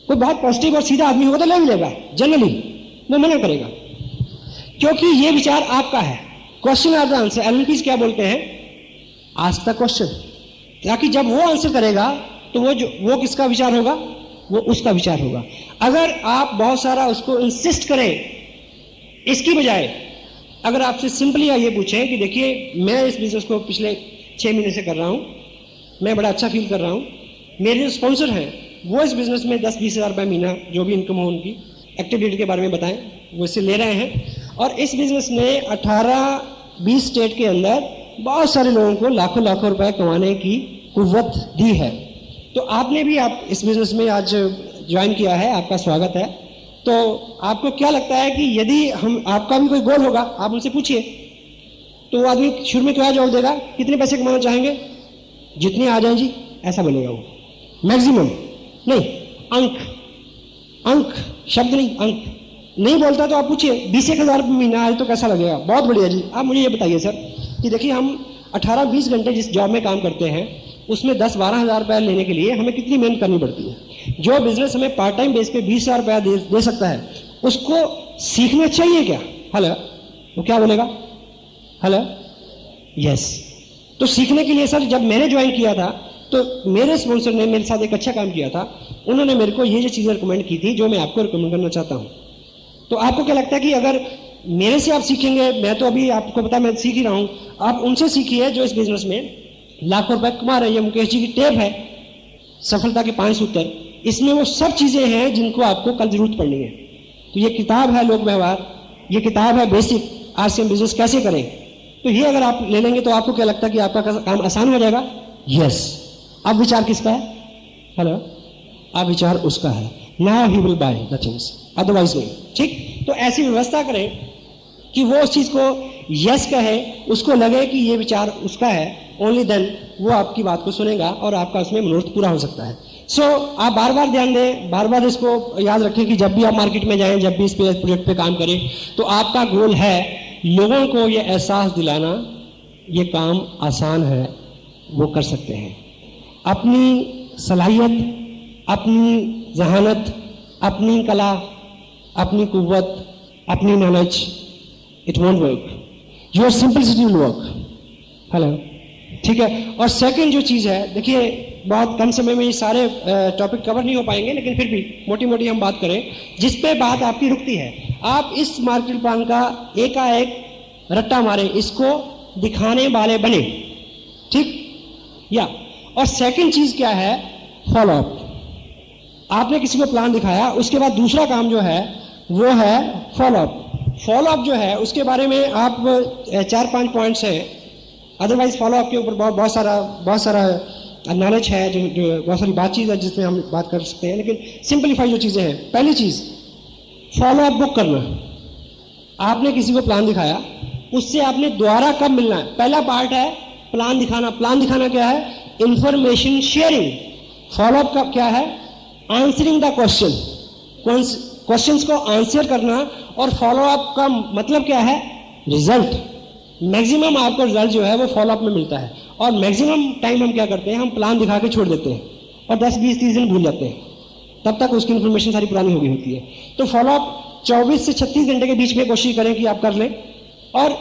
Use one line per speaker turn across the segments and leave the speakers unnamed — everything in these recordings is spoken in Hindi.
कोई बहुत पॉजिटिव और सीधा आदमी होगा तो ले भी लेगा, जनरली वो मना करेगा, क्योंकि ये विचार आपका है। Question are the answer. एलएनपीज क्या बोलते हैं? आस्क द क्वेश्चन, ताकि जब वो आंसर करेगा तो वो किसका विचार होगा? वो उसका विचार होगा। अगर आप बहुत सारा उसको इंसिस्ट करें, इसकी बजाय अगर आपसे सिंपली ये पूछें कि देखिए मैं इस बिजनेस को पिछले 6 महीने से कर रहा हूं, मैं बड़ा अच्छा फील कर रहा हूं, मेरे जो स्पॉन्सर हैं वो इस बिजनेस में 10-20 हज़ार रुपये महीना जो भी इनकम हो उनकी एक्टिविटी के बारे में बताएं, वो इससे ले रहे हैं, और इस बिजनेस में 18-20 स्टेट के अंदर बहुत सारे लोगों को लाखों लाखों रुपए कमाने की कुव्वत दी है। तो आपने भी आप इस बिजनेस में आज ज्वाइन किया है, आपका स्वागत है। तो आपको क्या लगता है कि यदि आपका भी कोई गोल होगा, आप उनसे पूछिए, तो वो आदमी शुरू में क्या जवाब देगा? कितने पैसे कमाना चाहेंगे? जितने आ जाए जी, ऐसा बोलेगा वो। मैक्सिमम नहीं, अंक शब्द नहीं, अंक नहीं बोलता तो आप पूछिए 20,000 रुपये महीना आज तो कैसा लगेगा? बहुत बढ़िया जी। आप मुझे ये बताइए सर कि देखिए हम 18-20 घंटे जिस जॉब में काम करते हैं उसमें 10-12 हज़ार रुपये लेने के लिए हमें कितनी मेहनत करनी पड़ती है। जो बिजनेस हमें पार्ट टाइम बेस पे 20 हज़ार रुपया दे सकता है, उसको सीखना चाहिए क्या? हेलो, वो क्या बोलेगा? Hello, yes. तो सीखने के लिए सर जब मैंने ज्वाइन किया था तो मेरे स्पॉन्सर ने मेरे साथ एक अच्छा काम किया था। उन्होंने मेरे को ये चीज़ें रिकमेंड की थी जो मैं आपको रिकमेंड करना चाहता हूँ। तो आपको क्या लगता है कि अगर मेरे से आप सीखेंगे, मैं तो अभी आपको पता मैं सीख ही रहा हूँ, आप उनसे सीखिए जो इस बिजनेस में लाखों रुपए कमा रहे हैं। मुकेश जी की टेप है सफलता के 5 सूत्र, इसमें वो सब चीजें हैं जिनको आपको कल जरूरत पड़नी है। तो ये किताब है लोक व्यवहार, ये किताब है बेसिक आरसीएम बिजनेस कैसे करें। तो ये अगर आप ले लेंगे तो आपको क्या लगता है कि आपका काम आसान हो जाएगा? यस। अब विचार किसका है? हेलो, अब विचार उसका है। Now he will by the things, otherwise नहीं। ठीक, तो ऐसी व्यवस्था करें कि वो उस चीज को यस कहे, उसको लगे कि ये विचार उसका है, ओनली देन वो आपकी बात को सुनेगा और आपका उसमें मनोरथ पूरा हो सकता है। सो आप बार बार ध्यान दें, बार बार इसको याद रखें कि जब भी आप मार्केट में जाएं, जब भी इस प्रोजेक्ट पे काम करें, तो आपका गोल है लोगों को ये एहसास दिलाना ये काम आसान है, वो कर सकते हैं। अपनी सलाहियत, अपनी जहानत, अपनी कला, अपनी कुव्वत, अपनी knowledge, it won't work, your simplicity will work. Hello, ठीक है। और सेकंड जो चीज़ है, देखिए बहुत कम समय में ये सारे टॉपिक कवर नहीं हो पाएंगे, लेकिन फिर भी मोटी मोटी हम बात करें जिस पे बात आपकी रुकती है। आप इस मार्केट प्लान का एकाएक रट्टा मारें, इसको दिखाने वाले बने, ठीक या। और सेकंड चीज क्या है? Follow up. आपने किसी को प्लान दिखाया, उसके बाद दूसरा काम जो है वो है फॉलो अप। फॉलो अप जो है उसके बारे में आप 4-5 पॉइंट्स हैं, अदरवाइज फॉलो अप के ऊपर बहुत सारा नॉलेज है, जो बहुत सारी बातचीत है जिसमें हम बात कर सकते हैं, लेकिन सिंपलीफाई जो चीज़ें हैं। पहली चीज़, फॉलो अप बुक करना। आपने किसी को प्लान दिखाया, उससे आपने दोबारा कब मिलना है? पहला पार्ट है प्लान दिखाना। प्लान दिखाना क्या है? Information sharing. फॉलो अप का क्या है? आंसरिंग द क्वेश्चन, क्वेश्चंस को आंसर करना। और फॉलो अप का मतलब क्या है? रिजल्ट। मैक्सिमम आपको रिजल्ट जो है वो फॉलो अप में मिलता है। और मैक्सिमम टाइम हम क्या करते हैं, हम प्लान दिखा के छोड़ देते हैं और 10-20-30 दिन भूल जाते हैं, तब तक उसकी इन्फॉर्मेशन सारी पुरानी हो गई होती है। तो फॉलो अप 24 से 36 घंटे के बीच में कोशिश करें कि आप कर लें। और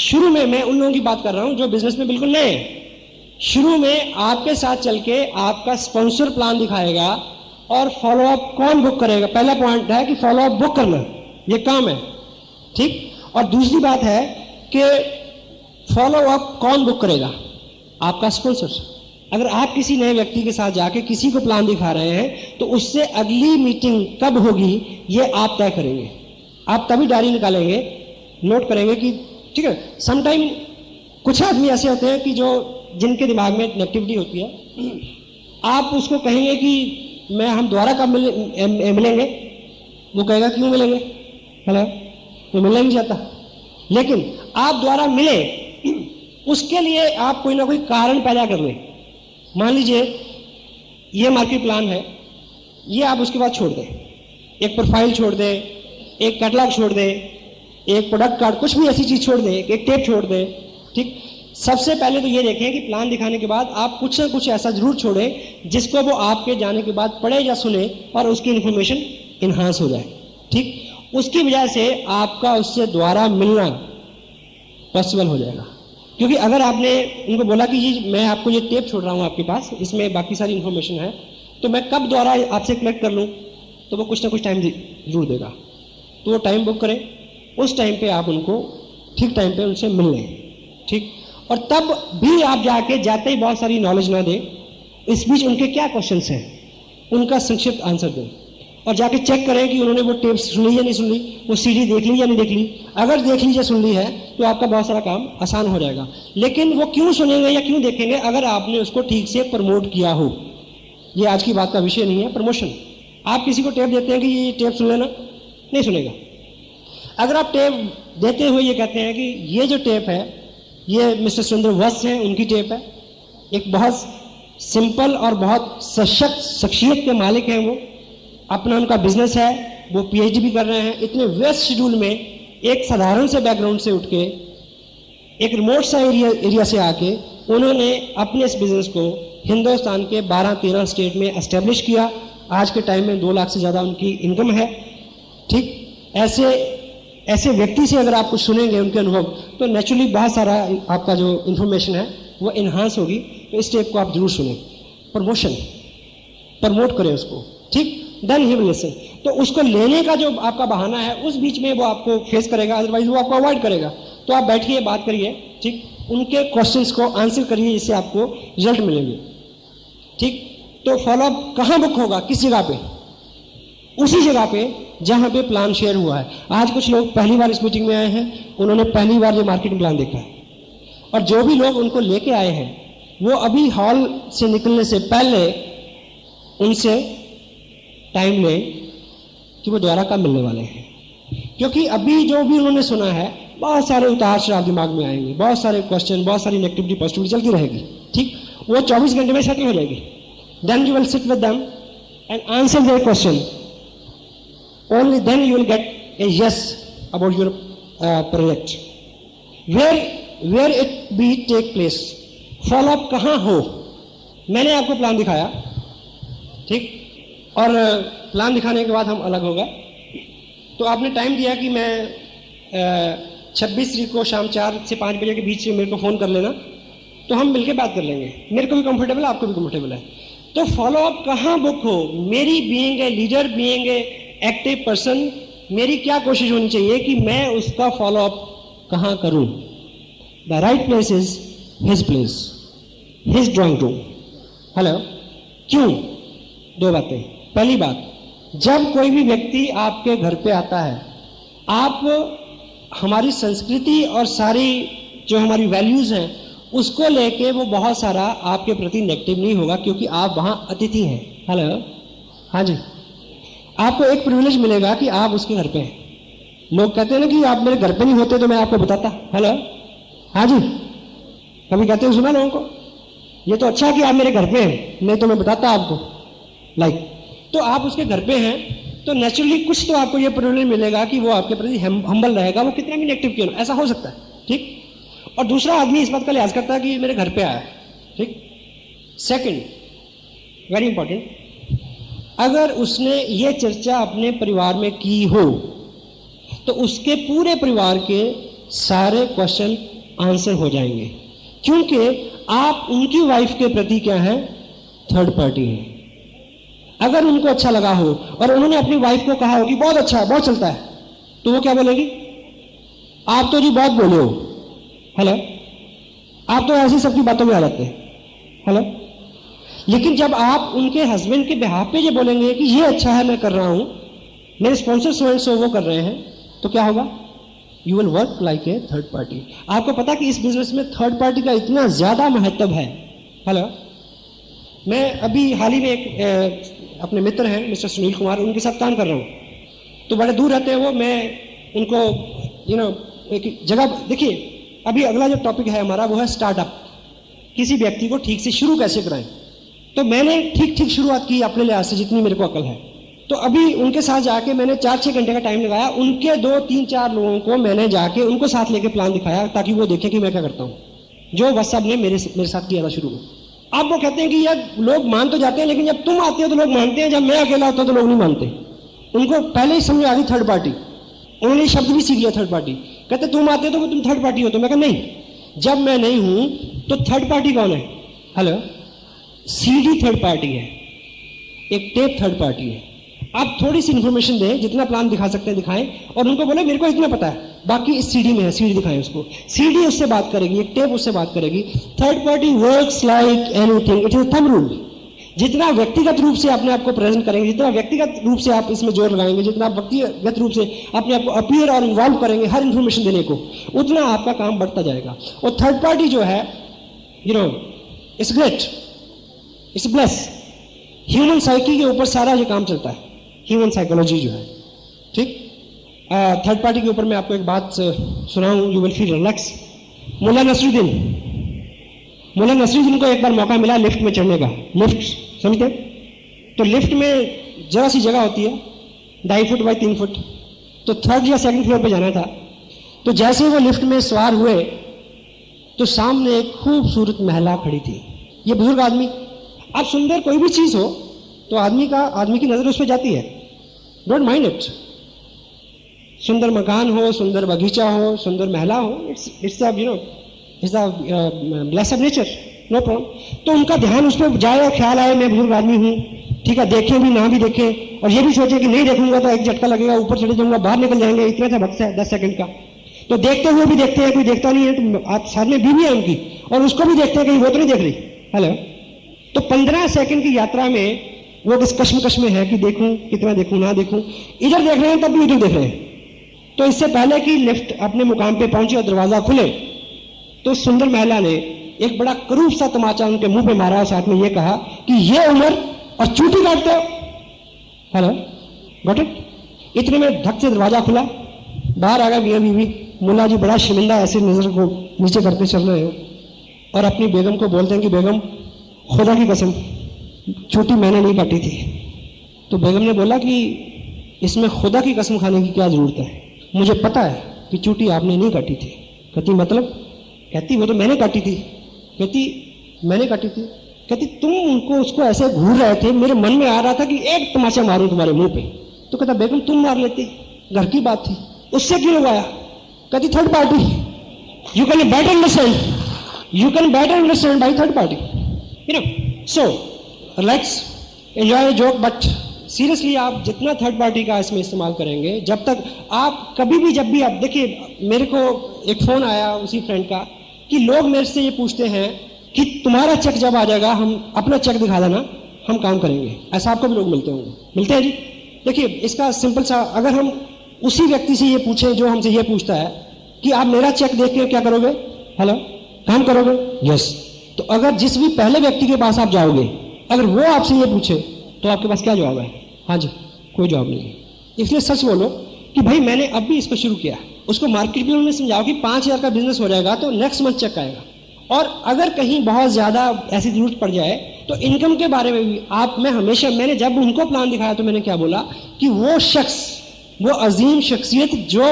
शुरू में मैं उन लोगों की बात कर रहा हूं जो बिजनेस में बिल्कुल नए हैं। शुरू में आपके साथ चल के आपका स्पॉन्सर प्लान दिखाएगा और फॉलो अप कौन बुक करेगा? पहला पॉइंट है कि फॉलो अप बुक करना, ये काम है, ठीक। और दूसरी बात है कि फॉलो अप कौन बुक करेगा? आपका स्पॉन्सर। अगर आप किसी नए व्यक्ति के साथ जाके किसी को प्लान दिखा रहे हैं तो उससे अगली मीटिंग कब होगी ये आप तय करेंगे। आप तभी डायरी निकालेंगे, नोट करेंगे कि ठीक है। समटाइम कुछ आदमी ऐसे होते हैं कि जिनके दिमाग में नेगेटिविटी होती है, आप उसको कहेंगे कि हम दोबारा कब मिलेंगे, वो कहेगा क्यों मिलेंगे, हेलो, वो मिलना नहीं चाहता। लेकिन आप दोबारा मिले, उसके लिए आप कोई ना कोई कारण पैदा कर लें। मान लीजिए ये मार्केट प्लान है, ये आप उसके बाद छोड़ दें, एक प्रोफाइल छोड़ दें, एक कैटलॉग छोड़ दें, एक प्रोडक्ट कार्ड, कुछ भी ऐसी चीज छोड़ दें, एक टेप छोड़ दें, ठीक। सबसे पहले तो ये देखें कि प्लान दिखाने के बाद आप कुछ ना कुछ ऐसा जरूर छोड़ें जिसको वो आपके जाने के बाद पढ़े या सुने और उसकी इंफॉर्मेशन इन्हांस हो जाए। ठीक, उसकी वजह से आपका उससे दोबारा मिलना पॉसिबल हो जाएगा। क्योंकि अगर आपने उनको बोला कि जी मैं आपको ये टेप छोड़ रहा हूँ आपके पास, इसमें बाकी सारी इंफॉर्मेशन है, तो मैं कब दोबारा आपसे कलेक्ट कर लूँ, तो वो कुछ ना कुछ टाइम जरूर देगा। तो वो टाइम बुक करें, उस टाइम पे आप उनको ठीक टाइम पे उनसे मिल लें। ठीक, और तब भी आप जाते ही बहुत सारी नॉलेज ना दें, इस बीच उनके क्या क्वेश्चंस हैं उनका संक्षिप्त आंसर दें, और जाके चेक करें कि उन्होंने वो टेप सुनी या नहीं सुन ली, वो सीडी देख ली या नहीं देख ली। अगर देख ली या सुन ली है तो आपका बहुत सारा काम आसान हो जाएगा। लेकिन वो क्यों सुनेंगे या क्यों देखेंगे, अगर आपने उसको ठीक से प्रमोट किया हो। ये आज की बात का विषय नहीं है, प्रमोशन। आप किसी को टेप देते हैं कि ये टेप सुन लेना, नहीं सुनेगा। अगर आप टेप देते हुए ये कहते हैं कि ये जो टेप है ये मिस्टर सुरेंद्र वत्स हैं, उनकी टेप है, एक बहुत सिंपल और बहुत सशक्त शख्सियत के मालिक हैं, वो अपना उनका बिजनेस है, वो पीएचडी भी कर रहे हैं, इतने व्यस्त शेड्यूल में एक साधारण से बैकग्राउंड से उठ के एक रिमोट सा एरिया से आके उन्होंने अपने इस बिजनेस को हिंदुस्तान के 12-13 स्टेट में एस्टेब्लिश किया। आज के टाइम में 2 लाख से ज़्यादा उनकी इनकम है। ठीक, ऐसे व्यक्ति से अगर आप कुछ सुनेंगे उनके अनुभव, तो नेचुरली बहुत सारा आपका जो इन्फॉर्मेशन है वो इन्हांस होगी। तो इस टेप को आप जरूर सुनें, प्रमोट करें उसको। ठीक, देन ही विल लिसन। तो उसको लेने का जो आपका बहाना है उस बीच में वो आपको फेस करेगा, अदरवाइज वो आपको अवॉइड करेगा। तो आप बैठिए, बात करिए, ठीक, उनके क्वेश्चंस को आंसर करिए, जिससे आपको रिजल्ट मिलेंगे। ठीक, तो फॉलोअप कहाँ बुक होगा, किस जगह पे? उसी जगह पे जहां पे प्लान शेयर हुआ है। आज कुछ लोग पहली बार इस मीटिंग में आए हैं, उन्होंने पहली बार ये मार्केटिंग प्लान देखा है, और जो भी लोग उनको लेके आए हैं वो अभी हॉल से निकलने से पहले उनसे टाइम लें कि वो दोबारा कब मिलने वाले हैं। क्योंकि अभी जो भी उन्होंने सुना है बहुत सारे उतार चढ़ाव दिमाग में आएंगे, बहुत सारे क्वेश्चन, बहुत सारी नेगेटिविटी पॉजिटिविटी चलती रहेगी। ठीक, वो 24 घंटे में सेटल हो जाएगी। Then you will sit with them and answer their question. Only then you will get a yes about your project. Where it be take place. Follow up कहाँ हो? मैंने आपको प्लान दिखाया, ठीक, और प्लान दिखाने के बाद हम अलग हो गए। तो आपने टाइम दिया कि मैं 26 तारीख को शाम 4 से 5 बजे के बीच में मेरे को फ़ोन कर लेना, तो हम मिलकर बात कर लेंगे। मेरे को भी कंफर्टेबल है, आपको भी कंफर्टेबल है। तो फॉलो अप कहाँ बुक हो? मेरी being a leader, being a active person, मेरी क्या कोशिश होनी चाहिए कि मैं उसका फॉलो अप कहाँ करूं? The right place is his place, his drawing room. Hello, क्यों? 2 बातें। पहली बात, जब कोई भी व्यक्ति आपके घर पे आता है, आप हमारी संस्कृति और सारी जो हमारी वैल्यूज हैं उसको लेके वो बहुत सारा आपके प्रति नेगेटिव नहीं होगा, क्योंकि आप वहां अतिथि हैं। हेलो, हाँ जी, आपको एक प्रिविलेज मिलेगा कि आप उसके घर पे हैं। लोग कहते हैं ना कि आप मेरे घर पे नहीं होते तो मैं आपको बताता। हेलो, हाँ जी, कभी कहते हैं, सुना लोगों को, ये तो अच्छा कि आप मेरे घर पे हैं, नहीं तो मैं बताता आपको। तो आप उसके घर पे हैं तो नेचुरली कुछ तो आपको ये प्रिविलेज मिलेगा कि वो आपके प्रति हम्बल रहेगा, वो कितना भी नेगेटिव क्यों ना, ऐसा हो सकता है। ठीक, और दूसरा आदमी इस बात का लिहाज करता है कि मेरे घर पे आया। ठीक, सेकंड, वेरी इंपॉर्टेंट, अगर उसने ये चर्चा अपने परिवार में की हो तो उसके पूरे परिवार के सारे क्वेश्चन आंसर हो जाएंगे, क्योंकि आप उनकी वाइफ के प्रति क्या है? थर्ड पार्टी है। अगर उनको अच्छा लगा हो और उन्होंने अपनी वाइफ को कहा हो कि बहुत अच्छा है, बहुत चलता है, तो वो क्या बोलेगी? आप तो जी बहुत बोले हो। हेलो, आप तो ऐसी सबकी बातों में आ जाते हैं। हेलो, लेकिन जब आप उनके हस्बैंड के बिहाफ पे ये बोलेंगे कि ये अच्छा है, मैं कर रहा हूं, मेरे स्पॉन्सर सो एंड सो वो कर रहे हैं, तो क्या होगा? You will work like a third party. आपको पता कि इस बिजनेस में थर्ड पार्टी का इतना ज्यादा महत्व है। हेलो, मैं अभी हाल ही में एक अपने मित्र हैं मिस्टर सुनील कुमार, उनके साथ काम कर रहा हूँ, तो बड़े दूर रहते हैं वो। मैं उनको एक जगह, देखिए अभी अगला जो टॉपिक है हमारा वो है स्टार्टअप, किसी व्यक्ति को ठीक से शुरू कैसे कराएं। तो मैंने ठीक शुरुआत की अपने लिहाज से जितनी मेरे को अकल है। तो अभी उनके साथ जाके मैंने 4-6 घंटे का टाइम लगाया, उनके 2-3-4 लोगों को मैंने जाके उनको साथ लेके प्लान दिखाया ताकि वो देखें कि मैं क्या करता हूँ। जो व्हाट्सएप ने मेरे साथ किया था शुरू में। अब वो कहते हैं कि यार लोग मान तो जाते हैं, लेकिन जब तुम आते हो तो लोग मानते हैं, जब मैं अकेला होता हूं तो लोग नहीं मानते। उनको पहले ही समझ आ गई थर्ड पार्टी, उन्होंने शब्द भी सीख लिया थर्ड पार्टी। कहते तुम आते हो तो तुम थर्ड पार्टी हो। तो मैं कहा नहीं, जब मैं नहीं हूं तो थर्ड पार्टी कौन है? हेलो, सीडी थर्ड पार्टी है, एक टेप थर्ड पार्टी है। आप थोड़ी सी इंफॉर्मेशन दें, जितना प्लान दिखा सकते हैं दिखाएं, और उनको बोले मेरे को इतना पता है, बाकी इस सीडी में है, सीडी दिखाएं उसको। सीडी उससे बात करेगी, एक टेप उससे बात करेगी। Third party works like anything, it is thumb rule. जितना व्यक्तिगत रूप से अपने आप को प्रेजेंट करेंगे, जितना व्यक्तिगत रूप से आप इसमें जोर लगाएंगे, जितना व्यक्तिगत रूप से अपने आप को अपीयर और इन्वॉल्व करेंगे हर इंफॉर्मेशन देने को, उतना आपका काम बढ़ता जाएगा। और थर्ड पार्टी जो है, it's great, it's bless. Human psyche के ऊपर सारा ये काम चलता है, ह्यूमन साइकोलॉजी जो है, ठीक। थर्ड पार्टी के ऊपर मैं आपको एक बात सुनाऊं, you will feel relax. Mulla Nasruddin को एक बार मौका मिला लिफ्ट में चढ़ने का। लिफ्ट समझते? तो लिफ्ट में जरा सी जगह होती है, 2.5 फुट बाई 3 फुट, तो थर्ड या सेकंड फ्लोर पे जाना था। तो जैसे वो लिफ्ट में सवार हुए तो सामने एक खूबसूरत महिला खड़ी थी। ये बुजुर्ग आदमी, अब सुंदर कोई भी चीज हो तो आदमी की नजर उस पर जाती है, डोंट माइंड इट। सुंदर मकान हो, सुंदर बगीचा हो, सुंदर महिला हो, it's bless of nature, no problem. तो उनका ध्यान उस पर जाए और ख्याल आए मैं बुजुर्ग आदमी हूँ, ठीक है, देखें भी ना भी देखें, और ये भी सोचे कि नहीं देखूंगा तो एक झटका लगेगा, ऊपर चले जाऊंगा, बाहर निकल जाएंगे, इतना सा वक्त है 10 सेकंड का। तो देखते हुए भी देखते हैं, कोई देखता नहीं है, तो आप साथ में बीवी है उनकी, और उसको भी देखते हैं कहीं वो तो नहीं देख रही। हेलो, तो 15 सेकंड की यात्रा में वो किस कश्मकश में है कि देखूं, कितना देखूं, ना देखूं, इधर देख रहे हैं तब भी उधर देख रहे हैं। तो इससे पहले कि लिफ्ट अपने मुकाम पे पहुंचे और दरवाजा खुले, तो सुंदर महिला ने एक बड़ा करूब सा तमाचा उनके मुंह पे मारा और साथ में ये कहा कि ये उम्र और चूटी काटते हो। Hello, got it? इतने में धक से दरवाजा खुला, बाहर आ गया मियां बीवी। मुल्ला जी बड़ा शर्मिंदा ऐसे नजर को नीचे करके चल रहे हैं और अपनी बेगम को बोलते हैं कि बेगम खुदा की कसम चोटी मैंने नहीं काटी थी। तो बेगम ने बोला कि इसमें खुदा की कसम खाने की क्या जरूरत है, मुझे पता है कि चोटी आपने नहीं काटी थी। कहती मतलब? कहती वो तो मैंने काटी थी। कहती मैंने काटी थी? कहती तुम उनको उसको ऐसे घूर रहे थे, मेरे मन में आ रहा था कि एक तमाचा मारूं तुम्हारे मुंह पे। तो कहता बेगम तुम मार लेती, घर की बात थी, उससे क्यों लगाया? कहती third party, you can better understand, you can better understand by third party, so let's enjoy joke, but seriously आप जितना थर्ड पार्टी का इसमें इस्तेमाल करेंगे, जब तक आप कभी भी, जब भी आप देखिए, मेरे को एक फोन आया उसी फ्रेंड का कि लोग मेरे से ये पूछते हैं कि तुम्हारा चेक जब आ जाएगा हम अपना चेक दिखा देना, हम काम करेंगे। ऐसा आपको भी लोग मिलते होंगे? मिलते हैं जी। देखिए इसका सिंपल सा, अगर हम उसी व्यक्ति से ये पूछें जो हमसे ये पूछता है कि आप मेरा चेक देख के क्या करोगे, हेलो, काम करोगे? यस। तो अगर जिस भी पहले व्यक्ति के पास आप जाओगे, अगर वो आपसे ये पूछे तो आपके पास क्या जवाब है? हाँ जी, कोई जवाब नहीं है। इसलिए सच बोलो कि भाई मैंने अब भी इस पर शुरू किया। उसको मार्केट में उन्होंने समझाओ कि 5,000 का बिजनेस हो जाएगा तो नेक्स्ट मंथ चेक आएगा, और अगर कहीं बहुत ज्यादा ऐसी जरूरत पड़ जाए तो इनकम के बारे में भी मैंने जब उनको प्लान दिखाया तो मैंने क्या बोला कि वो शख्स, वो अजीम शख्सियत जो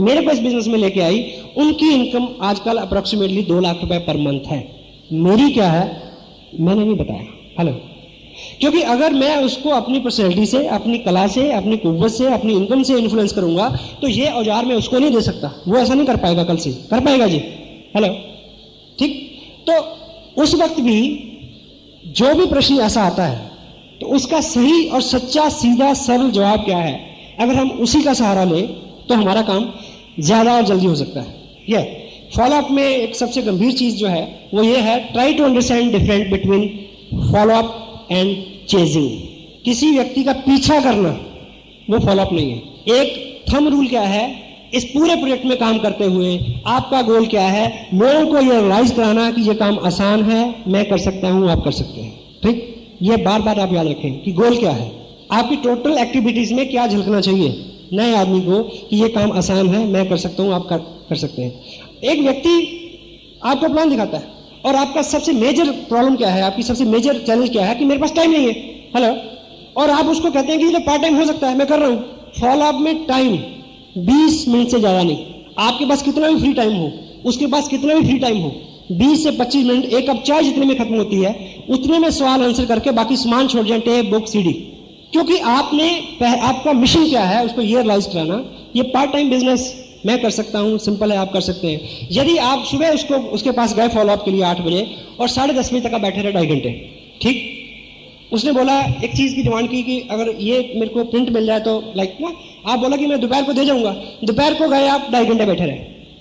मेरे को इस बिजनेस में लेके आई, उनकी इनकम आजकल अप्रोक्सीमेटली 2 लाख रुपए पर मंथ है। मेरी क्या है मैंने नहीं बताया। हेलो, क्योंकि अगर मैं उसको अपनी पर्सनैलिटी से, अपनी कला से, अपनी कुव्वत से, अपनी इनकम से इन्फ्लुएंस करूंगा तो ये औजार मैं उसको नहीं दे सकता, वो ऐसा नहीं कर पाएगा, कल से कर पाएगा जी। हेलो, ठीक। तो उस वक्त भी जो भी प्रश्न ऐसा आता है तो उसका सही और सच्चा सीधा सरल जवाब क्या है, अगर हम उसी का सहारा लें तो हमारा काम ज्यादा और जल्दी हो सकता है। ये फॉलोअप में एक सबसे गंभीर चीज जो है वो ये है, try to understand difference between follow up and chasing. किसी व्यक्ति का पीछा करना वो फॉलोअप नहीं है। एक थंब रूल क्या है, इस पूरे प्रोजेक्ट में काम करते हुए आपका गोल क्या है, लोगों को ये रियलाइज कराना कि ये काम आसान है, मैं कर सकता हूं, आप कर सकते हैं। ठीक, ये बार बार आप याद रखें कि गोल क्या है, आपकी टोटल एक्टिविटीज में क्या झलकना चाहिए नए आदमी को कि ये काम आसान है, मैं कर सकता हूं, आप कर सकते हैं। एक व्यक्ति आपको प्लान दिखाता है और आपका सबसे मेजर प्रॉब्लम क्या है, आपकी सबसे मेजर चैलेंज क्या है कि मेरे पास टाइम नहीं है। हेलो, और आप उसको कहते हैं कि ये तो पार्ट टाइम हो सकता है, मैं कर रहा हूं। फॉलोअप में टाइम 20 मिनट से ज्यादा नहीं। आपके पास कितना भी फ्री टाइम हो, उसके पास कितना भी फ्री टाइम हो, 20 से 25 मिनट एक कप चाय जितने में खत्म होती है उतने में सवाल आंसर करके बाकी सामान छोड़ जाए, टेप, बुक, सीडी। क्योंकि आपका मिशन क्या है उसको ये रियलाइज कराना। ये पार्ट टाइम बिजनेस मैं कर सकता हूं, सिंपल है, आप कर सकते हैं। यदि आप सुबह उसके पास गए फॉलोअप के लिए 8 बजे और 10:30 बजे तक बैठे रहे 2.5 घंटे, ठीक, उसने बोला एक चीज की डिमांड की कि अगर ये मेरे को प्रिंट मिल जाए तो लाइक ना, आप बोला कि मैं दोपहर को दे जाऊंगा, दोपहर को गए आप 2.5 घंटे बैठे रहे,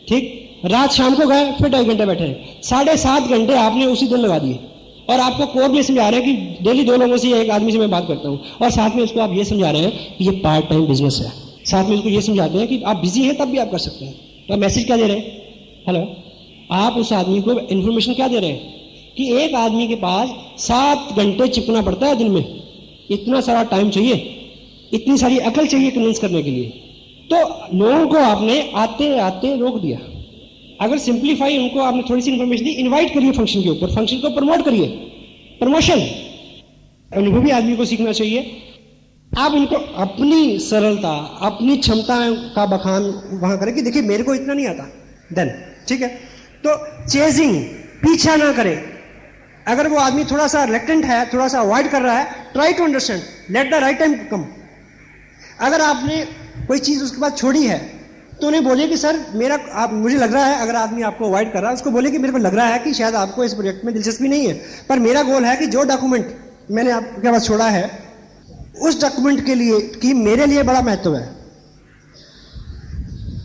ठीक, रात शाम को गए फिर 2.5 घंटे बैठे रहे, 7.5 घंटे आपने उसी दिन लगा दिए। और आपको कोर में समझा रहे हैं कि डेली 2 लोगों से एक आदमी से मैं बात करता हूं, और साथ में उसको आप ये समझा रहे हैं कि ये पार्ट टाइम बिजनेस है। साथ में उसको ये समझाते हैं कि आप बिजी हैं तब भी आप कर सकते हैं। तो आप मैसेज क्या दे रहे हैं? हेलो, आप उस आदमी को इंफॉर्मेशन क्या दे रहे हैं कि एक आदमी के पास 7 घंटे चिपकना पड़ता है दिन में, इतना सारा टाइम चाहिए, इतनी सारी अकल चाहिए कन्विंस करने के लिए। तो लोगों को आपने आते आते रोक दिया। अगर सिंप्लीफाई उनको आपने थोड़ी सी इंफॉर्मेशन दी, इनवाइट करिए फंक्शन के ऊपर, फंक्शन को प्रमोट करिए, प्रमोशन। अनुभवी आदमी को सीखना चाहिए। आप उनको अपनी सरलता, अपनी क्षमता का बखान वहां करें कि देखिए मेरे को इतना नहीं आता, देन ठीक है। तो चेजिंग, पीछा ना करें। अगर वो आदमी थोड़ा सा रिलेक्टेंट है, थोड़ा सा अवॉइड कर रहा है, try to understand, let the right time come. अगर आपने कोई चीज उसके बाद छोड़ी है तो उन्हें बोलिए कि सर मुझे लग रहा है, अगर आदमी आपको अवॉइड कर रहा है उसको बोलिए कि मेरे को लग रहा है कि शायद आपको इस प्रोजेक्ट में दिलचस्पी नहीं है, पर मेरा गोल है कि जो डॉक्यूमेंट मैंने आपके पास छोड़ा है उस डॉक्यूमेंट के लिए कि मेरे लिए बड़ा महत्व है।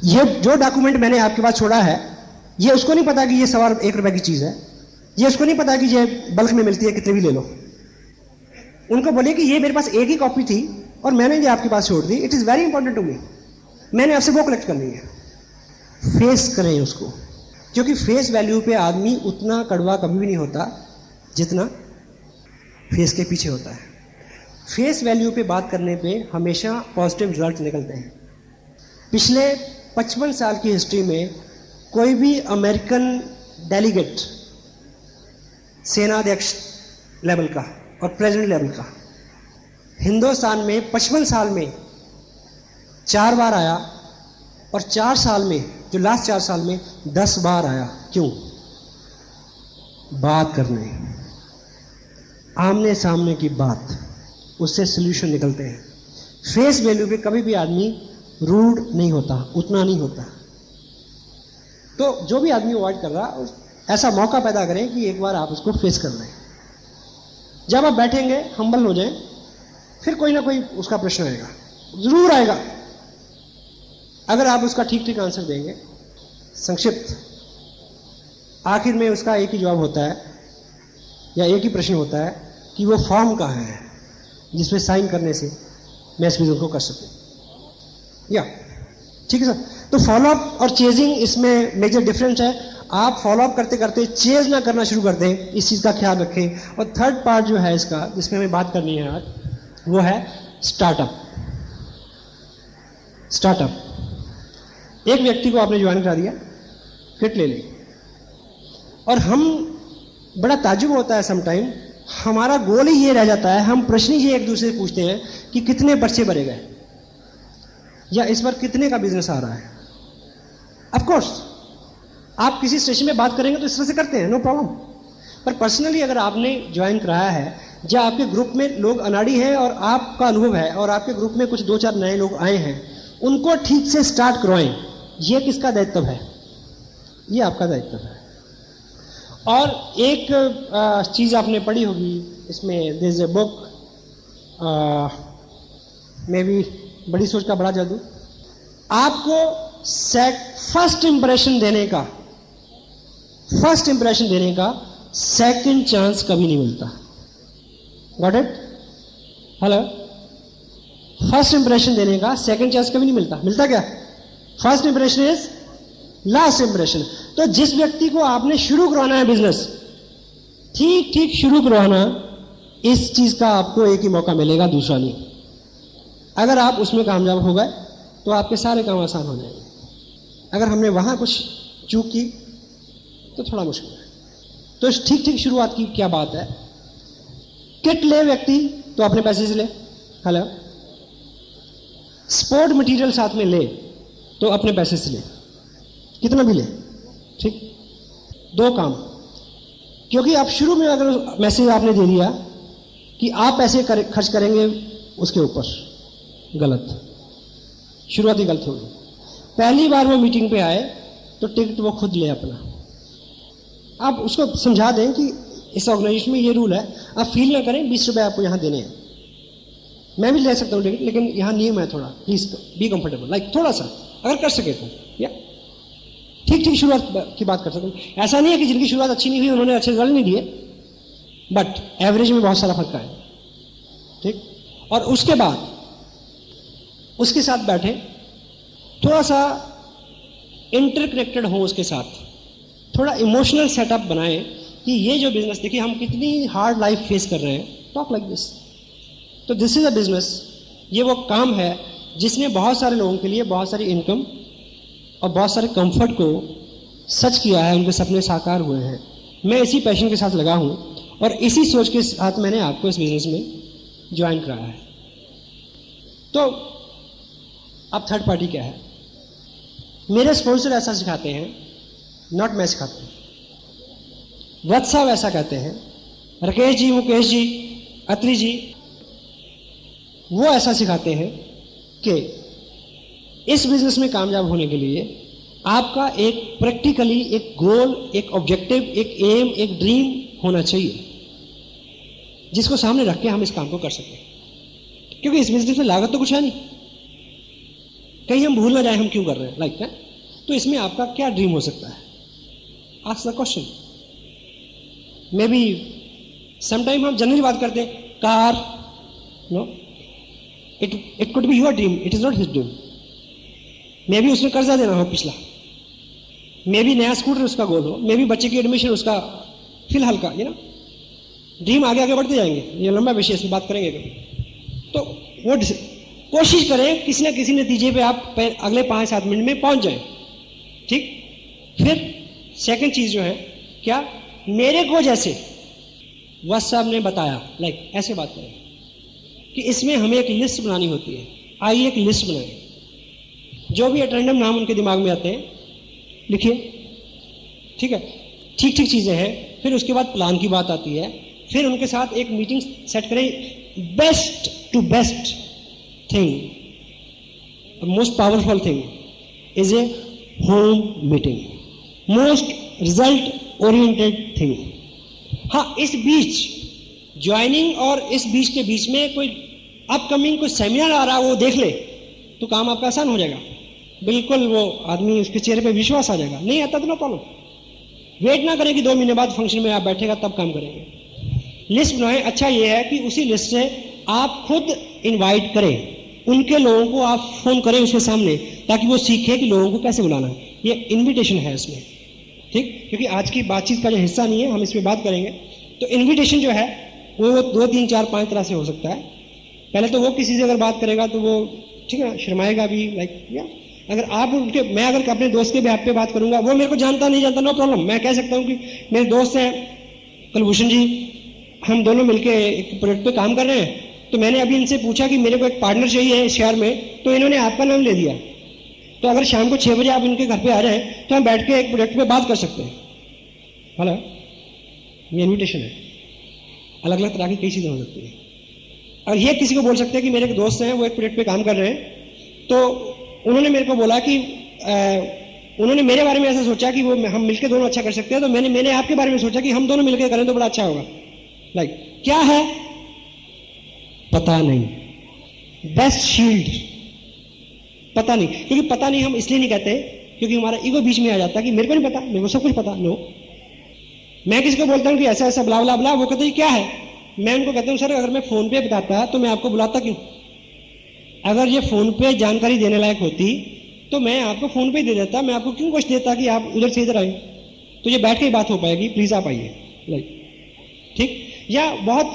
ये जो डॉक्यूमेंट मैंने आपके पास छोड़ा है, ये उसको नहीं पता कि ये ₹1 की चीज है, ये उसको नहीं पता कि ये बल्क में मिलती है, कितने भी ले लो। उनको बोलिए कि ये मेरे पास एक ही कॉपी थी और मैंने ये आपके पास छोड़ दी, it is very important to me, मैंने आपसे वो कलेक्ट करनी है। फेस करें उसको, क्योंकि फेस वैल्यू पे आदमी उतना कड़वा कभी भी नहीं होता जितना फेस के पीछे होता है। फेस वैल्यू पे बात करने पे हमेशा पॉजिटिव रिजल्ट निकलते हैं। पिछले 55 साल की हिस्ट्री में कोई भी अमेरिकन डेलीगेट, सेनाध्यक्ष लेवल का और प्रेसिडेंट लेवल का, हिंदुस्तान में 55 साल में 4 बार आया और 4 साल में, जो लास्ट 4 साल में 10 बार आया। क्यों? बात करने, आमने सामने की बात, उससे सोल्यूशन निकलते हैं। फेस वैल्यू पे कभी भी आदमी रूड नहीं होता, उतना नहीं होता। तो जो भी आदमी अवॉइड कर रहा, ऐसा मौका पैदा करें कि एक बार आप उसको फेस कर लें। जब आप बैठेंगे हम्बल हो जाएं, फिर कोई ना कोई उसका प्रश्न आएगा, जरूर आएगा। अगर आप उसका ठीक ठीक आंसर देंगे, संक्षिप्त, आखिर में उसका एक ही जवाब होता है या एक ही प्रश्न होता है कि वो फॉर्म कहाँ है जिसमें साइन करने से मैं इस बिजनेस को कर सकूं। या ठीक है सर। तो फॉलोअप और चेजिंग, इसमें मेजर डिफरेंस है। आप फॉलोअप करते करते चेज ना करना शुरू कर दें, इस चीज का ख्याल रखें। और थर्ड पार्ट जो है इसका, जिसमें हमें बात करनी है आज, वो है स्टार्टअप। स्टार्टअप, एक व्यक्ति को आपने ज्वाइन करा दिया, किट ले ली, और हम बड़ा ताज्जुब होता है समटाइम, हमारा गोल ही ये रह जाता है, हम प्रश्न ही एक दूसरे से पूछते हैं कि कितने पर्चे भरे गए या इस बार कितने का बिजनेस आ रहा है। ऑफ कोर्स आप किसी स्टेशन में बात करेंगे तो इस तरह से करते हैं, नो प्रॉब्लम। पर पर्सनली अगर आपने ज्वाइन कराया है, या आपके ग्रुप में लोग अनाड़ी हैं और आपका अनुभव है, और आपके ग्रुप में कुछ 2-4 नए लोग आए हैं, उनको ठीक से स्टार्ट करवाएं। ये किसका दायित्व है? ये आपका दायित्व है। और एक चीज आपने पढ़ी होगी इसमें, there is a book, maybe बड़ी सोच का बड़ा जादू। आपको फर्स्ट इंप्रेशन देने का सेकंड चांस कभी नहीं मिलता। Got it? Hello, first impression देने का सेकंड चांस कभी नहीं मिलता। मिलता क्या? First impression is last impression. तो जिस व्यक्ति को आपने शुरू करवाना है बिजनेस, ठीक ठीक शुरू करवाना, इस चीज का आपको एक ही मौका मिलेगा, दूसरा नहीं। अगर आप उसमें कामयाब हो गए तो आपके सारे काम आसान हो जाएंगे। अगर हमने वहां कुछ चूक की तो थोड़ा मुश्किल है। तो इस ठीक ठीक शुरुआत की क्या बात है? किट ले व्यक्ति तो अपने पैसे से ले। हेलो, स्पोर्ट मटेरियल साथ में ले तो अपने पैसे से ले, कितना भी ले, ठीक। 2 काम, क्योंकि आप शुरू में अगर मैसेज आपने दे दिया कि आप पैसे खर्च करेंगे उसके ऊपर, गलत, शुरुआती गलत होगी। पहली बार वो मीटिंग पे आए तो टिकट वो खुद ले अपना। आप उसको समझा दें कि इस ऑर्गेनाइजेशन में ये रूल है, आप फील ना करें 20 रुपये आपको यहाँ देने हैं, मैं भी ले सकता हूँ टिकट, लेकिन यहाँ नियम है थोड़ा, प्लीज बी कंफर्टेबल, लाइक थोड़ा सा अगर कर सके तो, या ठीक ठीक शुरुआत की बात कर सकते हैं। ऐसा नहीं है कि जिनकी शुरुआत अच्छी नहीं हुई उन्होंने अच्छे रिजल्ट नहीं दिए, बट एवरेज में बहुत सारा फर्क आया, ठीक। और उसके बाद उसके साथ बैठे, थोड़ा सा इंटरकनेक्टेड हो उसके साथ, थोड़ा इमोशनल सेटअप बनाए कि ये जो बिजनेस, देखिए हम कितनी हार्ड लाइफ फेस कर रहे हैं, टॉक लाइक दिस। तो दिस इज अ बिजनेस, ये वो काम है जिसने बहुत सारे लोगों के लिए बहुत सारी इनकम और बहुत सारे कंफर्ट को सच किया है, उनके सपने साकार हुए हैं। मैं इसी पैशन के साथ लगा हूं और इसी सोच के साथ मैंने आपको इस बिजनेस में ज्वाइन कराया है। तो अब थर्ड पार्टी क्या है? मेरे स्पॉन्सर ऐसा सिखाते हैं, नॉट मैं सिखाता हूं, वत्स साहब ऐसा कहते हैं, राकेश जी, मुकेश जी, अत्री जी, वो ऐसा सिखाते हैं कि इस बिजनेस में कामयाब होने के लिए आपका एक प्रैक्टिकली एक गोल, एक ऑब्जेक्टिव, एक एम, एक ड्रीम होना चाहिए जिसको सामने रख के हम इस काम को कर सकें। क्योंकि इस बिजनेस में लागत तो कुछ है नहीं, कहीं हम भूल ना जाए हम क्यों कर रहे हैं, लाइक है। तो इसमें आपका क्या ड्रीम हो सकता है? Ask the question. Maybe sometime हम जनरली बात करते हैं car, no, it could be your dream, it is not his dream. Maybe उसने कर्जा देना हो पिछला, मे बी नया स्कूटर उसका गोल हो, मे बी बच्चे की एडमिशन उसका फिलहाल का, ना ड्रीम आगे आगे बढ़ते जाएंगे, ये लंबा विषय, इसमें बात करेंगे कभी। तो वो कोशिश करें किसी ना किसी नतीजे पे आप अगले 5-7 मिनट में पहुंच जाएं, ठीक। फिर सेकंड चीज जो है क्या, मेरे को जैसे वत्स साहब ने बताया, लाइक ऐसे बात करें कि इसमें हमें एक लिस्ट बनानी होती है। आइए एक लिस्ट बनाएं, जो भी अटेंडम नाम उनके दिमाग में आते हैं लिखिए, ठीक है, ठीक ठीक चीजें हैं। फिर उसके बाद प्लान की बात आती है, फिर उनके साथ एक मीटिंग सेट करें। Best to best thing, most powerful thing is a home meeting, most result oriented thing. हाँ, इस बीच ज्वाइनिंग और इस बीच के बीच में कोई अपकमिंग कोई सेमिनार आ रहा है वो देख ले तो काम आपका आसान हो जाएगा, बिल्कुल वो आदमी उसके चेहरे पे विश्वास आ जाएगा। नहीं आता तो नो प्रॉब्लम, वेट ना करें कि 2 महीने बाद फंक्शन में आप बैठेगा तब काम करेंगे। लिस्ट बनाएं। अच्छा ये है कि उसी लिस्ट से आप खुद इनवाइट करें, उनके लोगों को आप फोन करें उसके सामने, ताकि वो सीखे कि लोगों को कैसे बुलाना है। ये इन्विटेशन है इसमें, ठीक, क्योंकि आज की बातचीत का जो हिस्सा नहीं है, हम इस पर बात करेंगे। तो इन्विटेशन जो है वो 2, 3, 4, 5 तरह से हो सकता है। पहले तो वो किसी से अगर बात करेगा तो वो ठीक है शर्माएगा भी, लाइक या अगर आप उनके, मैं अगर अपने दोस्त के बेहाफ पे बात करूंगा, वो मेरे को जानता नहीं जानता, नो प्रॉब्लम, मैं कह सकता हूँ कि मेरे दोस्त हैं कुलभूषण जी, हम दोनों मिलके एक प्रोजेक्ट पे काम कर रहे हैं, तो मैंने अभी इनसे पूछा कि मेरे को एक पार्टनर चाहिए है शहर में, तो इन्होंने आपका नाम ले दिया। तो अगर शाम को 6 बजे आप इनके घर पे आ रहे हैं तो हम बैठ के एक प्रोजेक्ट पे बात कर सकते हैं। हेलो, ये इन्विटेशन है। अलग अलग तरह की कई चीजें हो सकती है। और ये किसी को बोल सकते हैं कि मेरे एक दोस्त हैं, वो एक प्रोजेक्ट पे काम कर रहे हैं, तो उन्होंने मेरे को बोला कि उन्होंने मेरे बारे में ऐसा सोचा कि वो हम मिलकर दोनों अच्छा कर सकते हैं, तो मैंने आपके बारे में सोचा कि हम दोनों मिलकर करें तो बड़ा अच्छा होगा। लाइक क्या है पता नहीं, बेस्ट शील्ड पता नहीं, क्योंकि पता नहीं हम इसलिए नहीं कहते क्योंकि हमारा ईगो बीच में आ जाता है कि मेरे को नहीं पता, मेरे को सब कुछ पता। नो, मैं किसी को बोलता हूँ कि ऐसा ऐसा ब्ला ब्ला ब्ला, वो कहते हैं क्या है, मैं उनको कहता हूँ सर अगर मैं फोन पे बताता तो मैं आपको बुलाता क्यों? अगर ये फोन पे जानकारी देने लायक होती तो मैं आपको फोन पे दे देता, मैं आपको क्यों कुछ देता कि आप उधर से इधर आए? तो ये बैठ के ही बात हो पाएगी, प्लीज आप आइए, लाइक ठीक। या बहुत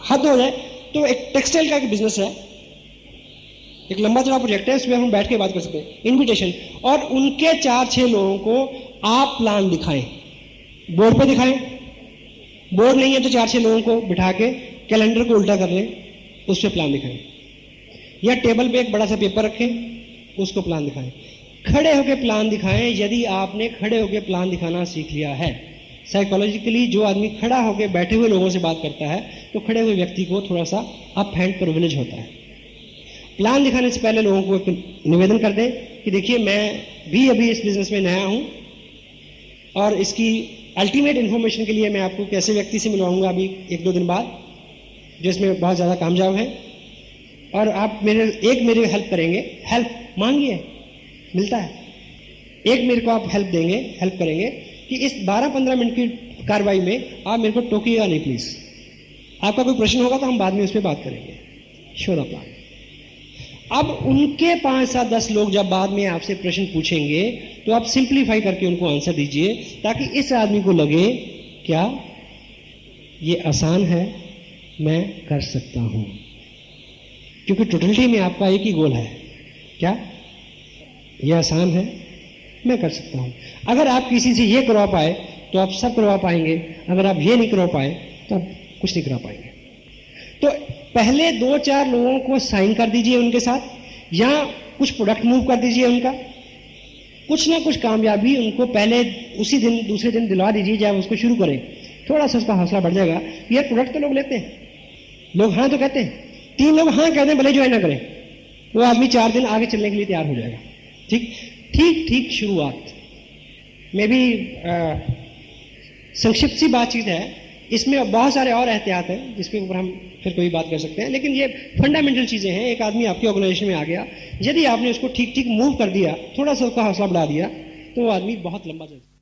हद हो जाए तो एक टेक्सटाइल का बिजनेस है, एक लंबा चौड़ा प्रोजेक्ट है, उसमें हम बैठ के बात कर सकते हैं। इन्विटेशन, और उनके 4-6 लोगों को आप प्लान दिखाएं, बोर्ड पे दिखाएं, बोर्ड नहीं है तो 4-6 लोगों को बिठा के कैलेंडर को उल्टा कर लें, उस पर प्लान दिखाएं, या टेबल पे एक बड़ा सा पेपर रखें, उसको प्लान दिखाएं। खड़े होकर प्लान दिखाएं। यदि आपने खड़े होकर प्लान दिखाना सीख लिया है, साइकोलॉजिकली जो आदमी खड़ा होकर बैठे हुए लोगों से बात करता है तो खड़े हुए व्यक्ति को थोड़ा सा अप हैंड प्रिविलेज होता है। प्लान दिखाने से पहले लोगों को एक निवेदन कर दें कि देखिए मैं भी अभी इस बिजनेस में नया हूं और इसकी अल्टीमेट इन्फॉर्मेशन के लिए मैं आपको कैसे व्यक्ति से मिलवाऊंगा अभी 1-2 दिन बाद, जो इसमें बहुत ज़्यादा कामयाब है, और आप मेरे हेल्प करेंगे। हेल्प मांगिए, मिलता है। एक मेरे को आप हेल्प देंगे, हेल्प करेंगे कि इस 12-15 मिनट की कार्रवाई में आप मेरे को टोकिएगा नहीं प्लीज। आपका कोई प्रश्न होगा तो हम बाद में उस पर बात करेंगे। Show the plan. अब उनके 5-7-10 लोग जब बाद में आपसे प्रश्न पूछेंगे तो आप सिंप्लीफाई करके उनको आंसर दीजिए, ताकि इस आदमी को लगे क्या ये आसान है, मैं कर सकता हूं। क्योंकि टोटलिटी में आपका एक ही गोल है, क्या ये आसान है, मैं कर सकता हूं। अगर आप किसी से ये करवा पाए तो आप सब करवा पाएंगे, अगर आप ये नहीं करवा पाए तो आप कुछ नहीं करा पाएंगे। तो पहले 2-4 लोगों को साइन कर दीजिए उनके साथ, या कुछ प्रोडक्ट मूव कर दीजिए उनका, कुछ ना कुछ कामयाबी उनको पहले उसी दिन दूसरे दिन दिलवा दीजिए जब उसको शुरू करें। थोड़ा सा उसका हौसला बढ़ जाएगा। यार प्रोडक्ट तो लोग लेते हैं, लोग हाँ तो कहते हैं, 3 लोग हाँ कहते हैं भले ज्वाइन ना करें, वो आदमी 4 दिन आगे चलने के लिए तैयार हो जाएगा। ठीक शुरुआत में भी संक्षिप्त सी बातचीत है, इसमें बहुत सारे और एहतियात हैं जिसके ऊपर हम फिर कोई बात कर सकते हैं, लेकिन ये फंडामेंटल चीजें हैं। एक आदमी आपकी ऑर्गेनाइजेशन में आ गया, यदि आपने उसको ठीक मूव कर दिया, थोड़ा सा उसका हौसला बढ़ा दिया, तो वो आदमी बहुत लंबा चल सकता है।